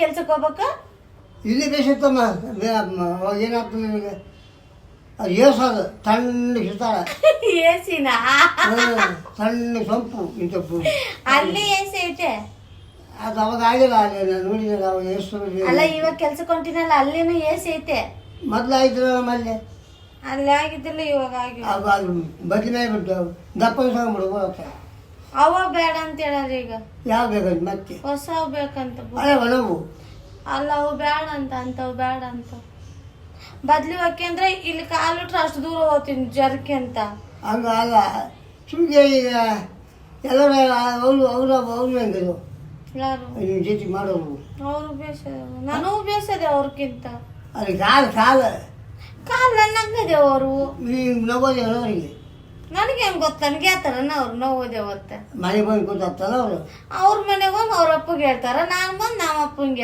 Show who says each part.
Speaker 1: ಕೆಲ್ಸಕ್ಕೆ ಹೋಗ್ಬೇಕ
Speaker 2: ಇಲ್ಲಿ ಬೇಸಿತ್ತಮ್ಮ ಏನಾಗ್ತದೆ ನಿನಗೆ ಅದು ಏಸೋದು ತಣ್ಣಗೆ ಸುತ್ತಾಳೆ
Speaker 1: ಏಸಿನ
Speaker 2: ಸಣ್ಣ ಸೊಂಪು ಇಂಥಪ್ಪು
Speaker 1: ಅಲ್ಲಿ ಏಸಿ ಐತೆ
Speaker 2: ಅದು ಅವಾಗ ಆಗಿಲ್ಲ ಅಲ್ಲಿ ನಾನು ನೋಡಿದ್ರೆ ಅವಾಗ ಎಷ್ಟು
Speaker 1: ಅಲ್ಲ ಇವಾಗ ಕೆಲ್ಸಕ್ಕೆ ಹೊಂಟಿನಲ್ಲ ಅಲ್ಲಿನೂ ಏಸಿ ಐತೆ
Speaker 2: ಮೊದಲು ಆಯ್ತು ನಮ್ಮಲ್ಲಿ
Speaker 1: ಅಲ್ಲಿ ಆಗಿದ್ದಿಲ್ಲ ಇವಾಗ ಆಗಿ
Speaker 2: ಅದು ಬದಲೇ ಬಿಟ್ಟು ದಪ್ಪನ ತಗೊಂಡ್ಬಿಡು ಬರುತ್ತೆ
Speaker 1: ಅವ ಬೇಡ ಅಂತ ಹೇಳಾರ ಈಗ
Speaker 2: ಯಾವ ಬೇಕಂತ ಮತ್ತೆ
Speaker 1: ಹೊಸವ್ ಬೇಕಂತ
Speaker 2: ಅದೇ ಒಣವು
Speaker 1: ಅಲ್ಲ ಅವು ಬೇಡ ಅಂತ ಅಂತವ್ ಬೇಡ ಅಂತ ಬದ್ಲಿ ಹೊಕ್ಕೆ ಅಂದ್ರೆ ಇಲ್ಲಿ ಕಾಲಿಟ್ರೆ ಅಷ್ಟು ದೂರ ಹೋಗ್ತೀನಿ ಜರ್ಕೆ ಅಂತ
Speaker 2: ಹಂಗ ಅಲ್ಲ ಸುಮ್ಮನೆ ಈಗ ಎಲ್ಲರೂ ಅವ್ರು ಹೆಂಗದು
Speaker 1: ಯಾರು
Speaker 2: ನಿಮ್ಮ ಜೊತೆ ಮಾಡೋರು
Speaker 1: ಅವ್ರು ಬೇಸದ ನನಗೂ ಬೇಸದೆ ಅವ್ರಕ್ಕಿಂತ
Speaker 2: ಅಲ್ಲಿ ಕಾಲ
Speaker 1: ಕಾಲ್ ನನ್ನಂಗದೆ ಅವರು
Speaker 2: ನೀವು ನೋಗೋದೇ ಅವರಿಗೆ
Speaker 1: ನನಗೆ ಹೆಂಗ್ ಗೊತ್ತ ನನಗೆ ಹೇಳ್ತಾರನ ಅವ್ರು ನೋವುದೇ ಗೊತ್ತ
Speaker 2: ಮನೆಗೆ ಬಂದು ಕೂತಾಗ್ತಲ್ಲ ಅವರು
Speaker 1: ಅವ್ರ ಮನೆಗೆ ಹೋಗಿ ಅವ್ರ ಅಪ್ಪಗೆ ಹೇಳ್ತಾರ ನಾನು ಬಂದು ನಮ್ಮ ಅಪ್ಪಂಗೆ